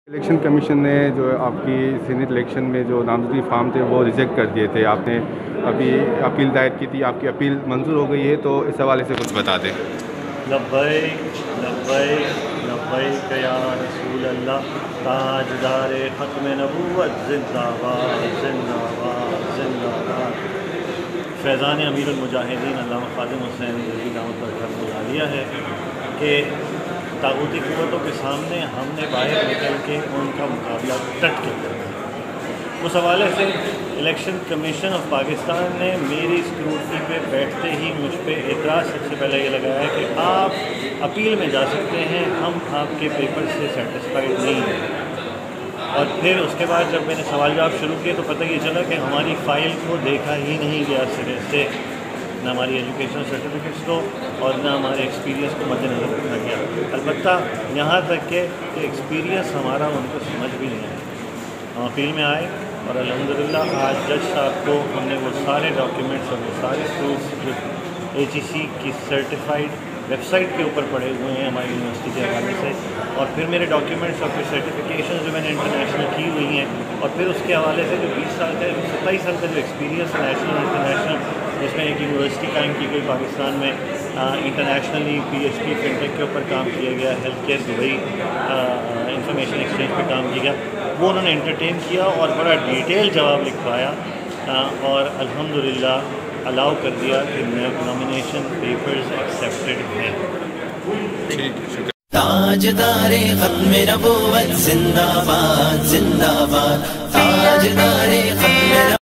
Election commission نے جو آپ کی سینٹ الیکشن میں جو نامزدگی فارم تھے وہ ریجیکٹ کر دیے تھے. آپ نے ابھی اپیل دائر کی تھی, آپ کی اپیل منظور ہو گئی ہے, تو اس حوالے سے کچھ بتا دیں. لبیک لبیک لبیک یا رسول اللہ. تاجدار ختم نبوت زندہ باد زندہ باد زندہ باد. فیضان امیر المجاہدین علامہ خادم حسین رضی دعوت پر گھر بلا لیا ہے کہ طاغوتی قوتوں کے سامنے ہم نے باہر نکل کے ان کا مقابلہ ڈٹ کے کرنا ہے. اس حوالے سے الیکشن کمیشن آف پاکستان نے میری اسکروٹنی پہ بیٹھتے ہی مجھ پہ اعتراض سب سے پہلے یہ لگایا ہے کہ آپ اپیل میں جا سکتے ہیں, ہم آپ کے پیپر سے سیٹسفائیڈ نہیں ہیں. اور پھر اس کے بعد جب میں نے سوال جواب شروع کیے تو پتہ یہ چلا کہ ہماری فائل کو دیکھا ہی نہیں گیا سرے سے, نہ ہماری ایجوکیشن سرٹیفکیٹس کو اور نہ ہمارے ایکسپیرینس کو مد نظر رکھا گیا. البتہ یہاں تک کہ ایکسپیرینس ہمارا ان کو سمجھ بھی نہیں آیا. ہم اپیل میں آئے اور الحمدللہ آج جج صاحب کو ہم نے وہ سارے ڈاکیومنٹس اور وہ سارے پروفس جو AGC کی سرٹیفائڈ ویب سائٹ کے اوپر پڑے ہوئے ہیں ہماری یونیورسٹی کے حوالے سے, اور پھر میرے ڈاکیومنٹس اور پھر سرٹیفکیشن جو میں نے انٹرنیشنل کی ہوئی ہیں, اور پھر اس کے حوالے سے جو 20 سال کا 27 سال کا جو ایکسپیرینس نیشنل انٹرنیشنل, جس میں ایک یونیورسٹی قائم کی گئی پاکستان میں, انٹرنیشنلی PhD فنٹیک کے اوپر کام کیا گیا, health care Dubai information exchange پہ کام کیا گیا, وہ انہوں نے انٹرٹین کیا اور بڑا ڈیٹیل جواب لکھوایا اور الحمدللہ الاؤ کر دیا کہ نامینیشن پیپرز ایکسیپٹڈ ہیں. تاجدار ختم نبوت زندہ باد زندہ باد. تاجدار ختم